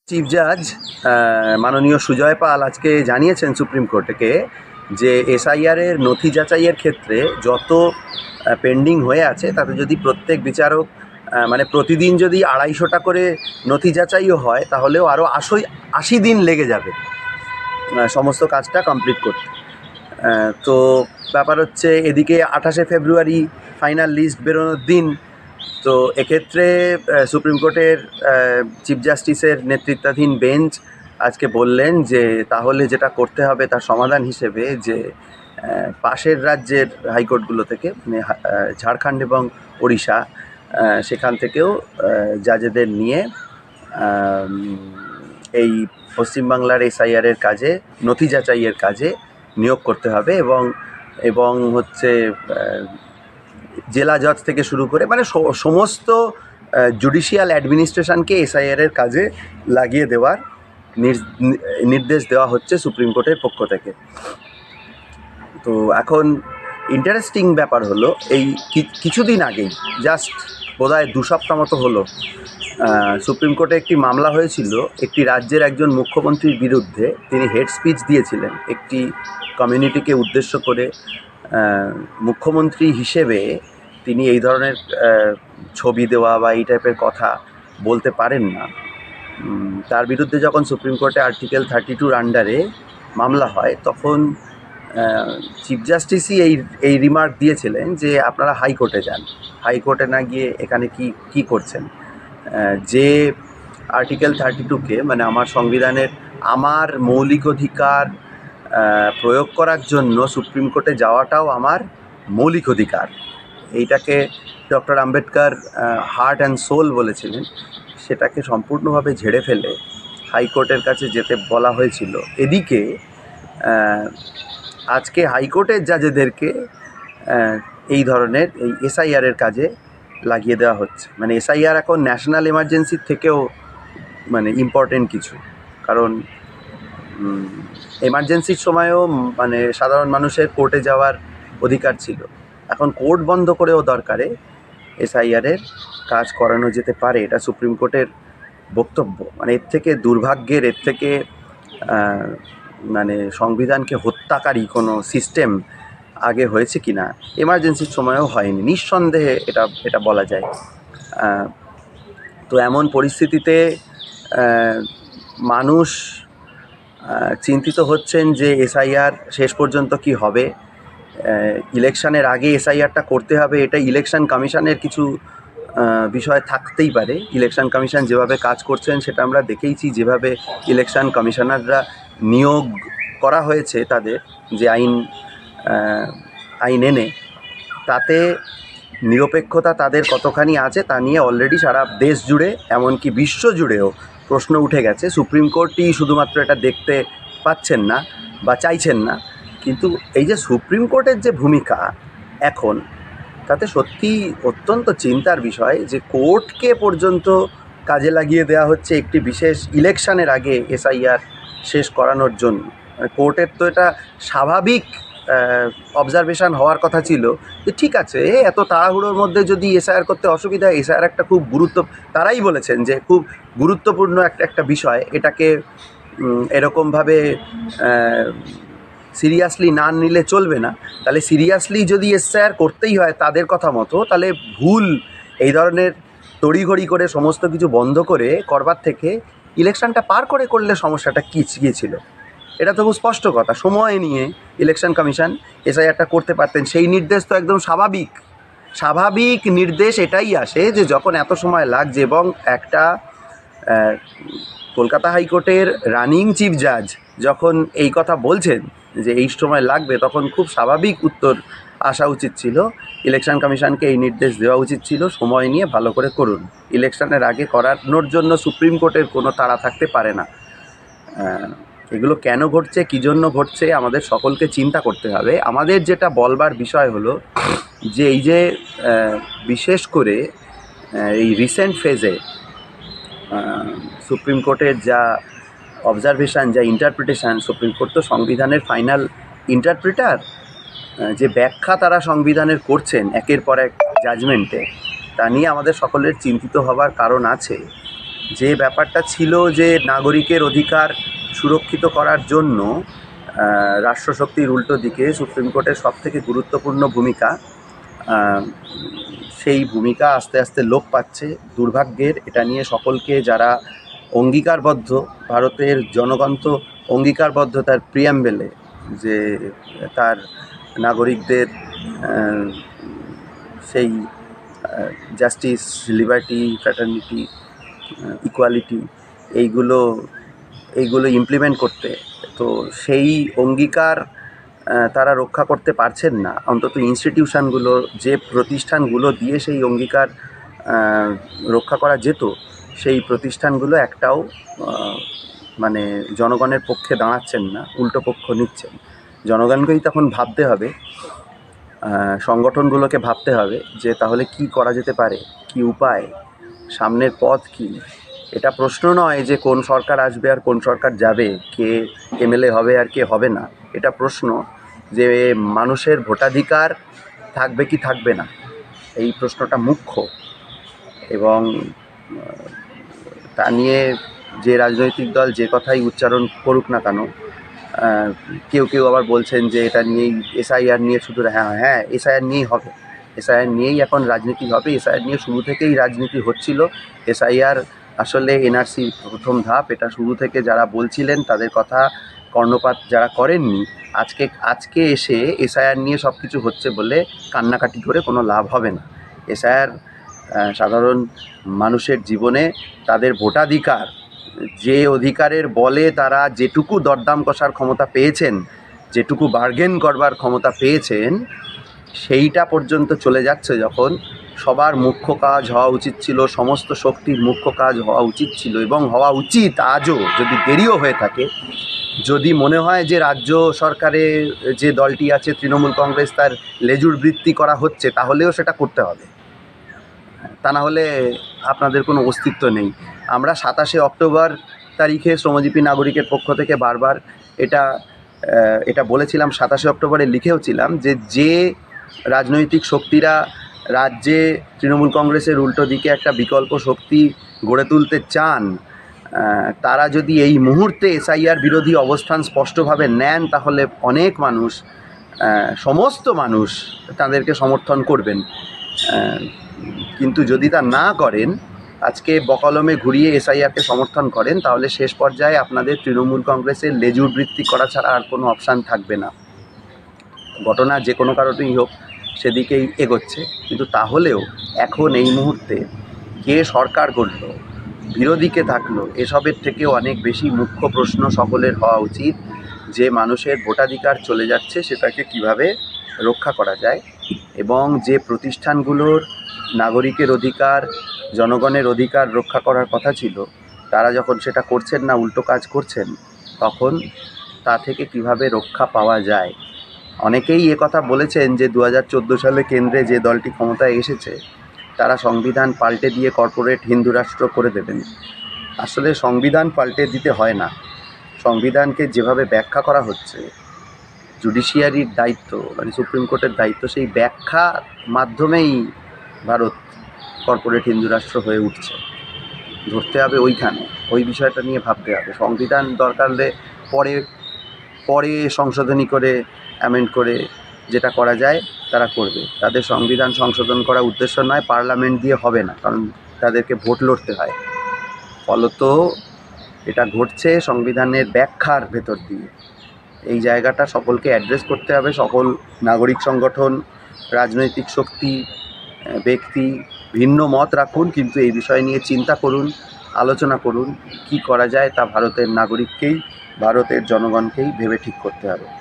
Chief জাজ মাননীয় সুজয় পাল আজকে জানিয়েছেন সুপ্রিম কোর্টকে যে এসআইআরের নথি যাচাইয়ের ক্ষেত্রে যত পেন্ডিং হয়ে আছে তাতে যদি প্রত্যেক বিচারক মানে প্রতিদিন যদি 250টা করে নথি যাচাইও হয় তাহলেও আরও 80 দিন লেগে যাবে সমস্ত কাজটা কমপ্লিট করতে। তো ব্যাপার হচ্ছে এদিকে 28শে ফেব্রুয়ারি ফাইনাল লিস্ট বেরোনোর দিন। তো এক্ষেত্রে সুপ্রিম কোর্টের চিফ জাস্টিসের নেতৃত্বাধীন বেঞ্চ আজকে বললেন যে তাহলে যেটা করতে হবে তার সমাধান হিসেবে যে পাশের রাজ্যের হাইকোর্টগুলো থেকে মানে ঝাড়খণ্ড এবং ওড়িশা সেখান থেকেও জাজেদের নিয়ে এই পশ্চিমবাংলার এসআইআরের কাজে নথি যাচাইয়ের কাজে নিয়োগ করতে হবে এবং হচ্ছে জেলা জজ থেকে শুরু করে মানে সমস্ত জুডিশিয়াল অ্যাডমিনিস্ট্রেশনকে এসআইআরের কাজে লাগিয়ে দেওয়ার নির্দেশ দেওয়া হচ্ছে সুপ্রিম কোর্টের পক্ষ থেকে। তো এখন ইন্টারেস্টিং ব্যাপার হলো এই কিছুদিন আগেই জাস্ট বোধহয় 2 সপ্তাহ মতো হলো সুপ্রিম কোর্টে একটি মামলা হয়েছিল একটি রাজ্যের একজন মুখ্যমন্ত্রীর বিরুদ্ধে। তিনি হেড স্পিচ দিয়েছিলেন একটি কমিউনিটিকে উদ্দেশ্য করে। মুখ্যমন্ত্রী হিসেবে তিনি এই ধরনের ছবি দেওয়া বা এই টাইপের কথা বলতে পারেন না। তার বিরুদ্ধে যখন সুপ্রিম কোর্টে আর্টিকেল 32 আন্ডারে মামলা হয় তখন চিফ জাস্টিসই এই রিমার্ক দিয়েছিলেন যে আপনারা হাইকোর্টে যান, হাইকোর্টে না গিয়ে এখানে কি করছেন। যে আর্টিকেল 32কে মানে আমার সংবিধানের আমার মৌলিক অধিকার প্রয়োগ করার জন্য সুপ্রিম কোর্টে যাওয়াটাও আমার মৌলিক অধিকার, এইটাকে doctor Ambedkar heart and soul বলেছিলেন, সেটাকে সম্পূর্ণভাবে ঝেড়ে ফেলে হাইকোর্টের কাছে যেতে বলা হয়েছিল। এদিকে আজকে হাইকোর্টের জাজেদেরকে এই ধরনের এই এসআইআরের কাজে লাগিয়ে দেওয়া হচ্ছে। মানে এসআইআর এখন ন্যাশনাল এমার্জেন্সির থেকেও মানে ইম্পর্টেন্ট কিছু, কারণ এমার্জেন্সির সময়ও মানে সাধারণ মানুষের কোর্টে যাওয়ার অধিকার ছিল, এখন কোর্ট বন্ধ করেও দরকারে এসআইআরের কাজ করানো যেতে পারে, এটা সুপ্রিম কোর্টের বক্তব্য। মানে এর থেকে দুর্ভাগ্যের, এর থেকে মানে সংবিধানকে হত্যাকারী কোনো সিস্টেম আগে হয়েছে কি না, এমার্জেন্সির সময়ও হয়নি, নিঃসন্দেহে এটা বলা যায়। তো এমন পরিস্থিতিতে মানুষ চিন্তিত হচ্ছেন যে এসআইআর শেষ পর্যন্ত কি হবে। ইলেকশনের আগে এসআইআরটা করতে হবে, এটা ইলেকশন কমিশনের কিছু বিষয় থাকতেই পারে। ইলেকশন কমিশন যেভাবে কাজ করছেন সেটা আমরা দেখেইছি, যেভাবে ইলেকশন কমিশনাররা নিয়োগ করা হয়েছে তাদের যে আইন এনে, তাতে নিরপেক্ষতা তাদের কতখানি আছে তা নিয়ে অলরেডি সারা দেশ জুড়ে এমনকি বিশ্ব জুড়েও প্রশ্ন উঠে গেছে। সুপ্রিম কোর্টই শুধুমাত্র এটা দেখতে পাচ্ছেন না বা চাইছেন না, কিন্তু এই যে সুপ্রিম কোর্টের যে ভূমিকা এখন, তাতে সত্যি অত্যন্ত চিন্তার বিষয় যে কোর্টকে পর্যন্ত কাজে লাগিয়ে দেওয়া হচ্ছে একটি বিশেষ ইলেকশনের আগে এসআইআর শেষ করানোর জন্য। কোর্টের তো এটা স্বাভাবিক অবজারভেশন হওয়ার কথা ছিল যে ঠিক আছে, এত তাড়াহুড়োর মধ্যে যদি এসআইআর করতে অসুবিধা, এসআইআর একটা খুব তারাই বলেছেন যে খুব গুরুত্বপূর্ণ একটা বিষয়, এটাকে এরকমভাবে সিরিয়াসলি না নিলে চলবে না। তাহলে সিরিয়াসলি যদি এসআইআর করতেই হয় তাদের কথা মতো, তাহলে ভুল এই ধরনের তড়িঘড়ি করে সমস্ত কিছু বন্ধ করে করবার থেকে ইলেকশনটা পার করে করলে সমস্যাটা কী ছিল, এটা তো খুব স্পষ্ট কথা। সময় নিয়ে ইলেকশন কমিশন এসআইআরটা করতে পারতেন, সেই নির্দেশ তো একদম স্বাভাবিক নির্দেশ এটাই আসে যে যখন এত সময় লাগছে এবং একটা কলকাতা হাইকোর্টের রানিং চিফ জাজ যখন এই কথা বলছেন যে এই সময় লাগবে, তখন খুব স্বাভাবিক উত্তর আসা উচিত ছিল। ইলেকশন কমিশনকে এই নির্দেশ দেওয়া উচিত ছিল, সময় নিয়ে ভালো করে করুন, ইলেকশনের আগে করানোর জন্য সুপ্রিম কোর্টের কোনো তাড়া থাকতে পারে না। এগুলো কেন ঘটছে, কী জন্য ঘটছে, আমাদের সকলকে চিন্তা করতে হবে। আমাদের যেটা বলবার বিষয় হলো যে এই যে বিশেষ করে এই রিসেন্ট ফেজে সুপ্রিম কোর্টের যা অবজারভেশন, যা ইন্টারপ্রিটেশান, সুপ্রিম কোর্ট তো সংবিধানের ফাইনাল ইন্টারপ্রিটার, যে ব্যাখ্যা তারা সংবিধানের করছেন একের পর এক জাজমেন্টে, তা নিয়ে আমাদের সকলের চিন্তিত হবার কারণ আছে যে ব্যাপারটা ছিল যে নাগরিকের অধিকার সুরক্ষিত করার জন্য রাষ্ট্রশক্তির উল্টো দিকে সুপ্রিম কোর্টের সবথেকে গুরুত্বপূর্ণ ভূমিকা, সেই ভূমিকা আস্তে আস্তে লোপ পাচ্ছে। দুর্ভাগ্যের, এটা নিয়ে সকলকে যারা অঙ্গীকারবদ্ধ, ভারতের জনগণ তো অঙ্গীকারবদ্ধ তার প্রিয়াম্বেলে, যে তার নাগরিকদের সেই জাস্টিস, লিবার্টি, ফ্র্যাটার্নিটি, ইকুয়ালিটি এইগুলো ইমপ্লিমেন্ট করতে, তো সেই অঙ্গীকার তারা রক্ষা করতে পারছেন না। অন্তত ইনস্টিটিউশনগুলো, যে প্রতিষ্ঠানগুলো দিয়ে সেই অঙ্গীকার রক্ষা করা যেত, সেই প্রতিষ্ঠানগুলো একটাও মানে জনগণের পক্ষে দাঁড়াচ্ছেন না, উল্টো পক্ষ নিচ্ছেন। জনগণকেই তখন ভাবতে হবে, সংগঠনগুলোকে ভাবতে হবে যে তাহলে কি করা যেতে পারে, কি উপায়, সামনের পথ কি। এটা প্রশ্ন নয় যে কোন সরকার আসবে আর কোন সরকার যাবে, কে এমএলএ হবে আর কে হবে না। এটা প্রশ্ন যে মানুষের ভোটাধিকার থাকবে কি থাকবে না, এই প্রশ্নটা মুখ্য। এবং তা নিয়ে যে রাজনৈতিক দল যে কথাই উচ্চারণ করুক না কেন, কেউ কেউ আবার বলছেন যে এটা নিয়েই, এসআইআর নিয়ে শুধু, হ্যাঁ এসআইআর নিয়েই হবে, এসআইআর নিয়েই এখন রাজনীতি হবে। এসআইআর নিয়ে শুরু থেকেই রাজনীতি হচ্ছিল। এসআইআর আসলে এনআরসি প্রথম ধাপ, এটা শুরু থেকে যারা বলছিলেন তাদের কথা কর্ণপাত যারা করেননি, আজকে এসে এসআইআর নিয়ে সব কিছু হচ্ছে বলে কান্নাকাটি করে কোনো লাভ হবে না। এসআইআর সাধারণ মানুষের জীবনে তাদের ভোটাধিকার, যে অধিকারের বলে তারা যেটুকু দরদাম কষার ক্ষমতা পেয়েছেন, যেটুকু বার্গেন করবার ক্ষমতা পেয়েছেন, সেইটা পর্যন্ত চলে যাচ্ছে যখন সবার মুখ্য কাজ হওয়া উচিত ছিল, সমস্ত শক্তির মুখ্য কাজ হওয়া উচিত ছিল এবং হওয়া উচিত আজও, যদি দেরিও হয়ে থাকে। যদি মনে হয় যে রাজ্য সরকারে যে দলটি আছে তৃণমূল কংগ্রেস, তার লেজুর বৃত্তি করা হচ্ছে, তাহলেও সেটা করতে হবে, তা না হলে আপনাদের কোনো অস্তিত্ব নেই। আমরা 27শে অক্টোবর তারিখে শ্রমজীবী নাগরিকের পক্ষ থেকে বারবার এটা বলেছিলাম, 27শে অক্টোবরে লিখেওছিলাম যে রাজনৈতিক শক্তিরা রাজ্যে তৃণমূল কংগ্রেসের উল্টো দিকে একটা বিকল্প শক্তি গড়ে তুলতে চান, তারা যদি এই মুহূর্তে এসআইআর বিরোধী অবস্থান স্পষ্টভাবে নেন, তাহলে অনেক মানুষ, সমস্ত মানুষ তাদেরকে সমর্থন করবেন। কিন্তু যদি তা না করেন, আজকে বকলমে ঘুরিয়ে এসআইআরকে সমর্থন করেন, তাহলে শেষ পর্যায়ে আপনাদের তৃণমূল কংগ্রেসের লেজুর বৃত্তি করা ছাড়া আর কোনো অপশান থাকবে না। ঘটনা যে কোনো কারণেই হোক সেদিকেই এগোচ্ছে। কিন্তু তাহলেও এখন এই মুহূর্তে কে সরকার গড়ল, বিরোধীকে থাকলো, এসবের থেকেও অনেক বেশি মুখ্য প্রশ্ন সকলের হওয়া উচিত যে মানুষের ভোটাধিকার চলে যাচ্ছে সেটাকে কিভাবে রক্ষা করা যায়। এবং যে প্রতিষ্ঠানগুলোর নাগরিকের অধিকার, জনগণের অধিকার রক্ষা করার কথা ছিল, তারা যখন সেটা করছেন না, উল্টো কাজ করছেন, তখন তা থেকে কিভাবে রক্ষা পাওয়া যায়। অনেকেই কথা বলেছেন যে 2014 সালে কেন্দ্রে যে দলটি ক্ষমতায় এসেছে তারা সংবিধান পাল্টে দিয়ে কর্পোরেট হিন্দু রাষ্ট্র করে দেবেন। আসলে সংবিধান পাল্টে দিতে হয় না। সংবিধানকে যেভাবে ব্যাখ্যা করা হচ্ছে, জুডিশিয়ারির দায়িত্ব, মানে সুপ্রিম কোর্টের দায়িত্ব, সেই ব্যাখ্যা মাধ্যমেই ভারত কর্পোরেট হিন্দু রাষ্ট্র হয়ে উঠছে। ধরতে হবে ওইখানে, ওই বিষয়টা নিয়ে ভাবতে হবে। সংবিধান দরকার হলে পরে সংশোধনী করে, অ্যামেন্ড করে যেটা করা যায় তারা করবে। তাদের সংবিধান সংশোধন করা উদ্দেশ্য নয়, পার্লামেন্ট দিয়ে হবে না, কারণ তাদেরকে ভোট লড়তে হয়। ফলত এটা ঘটছে সংবিধানের ব্যাখ্যার ভেতর দিয়ে। এই জায়গাটা সকলকে অ্যাড্রেস করতে হবে। সকল নাগরিক সংগঠন, রাজনৈতিক শক্তি, ব্যক্তি ভিন্ন মত রাখুন, কিন্তু এই বিষয় নিয়ে চিন্তা করুন, আলোচনা করুন, কি করা যায় তা ভারতের নাগরিককেই, ভারতের জনগণকেই ভেবে ঠিক করতে হবে।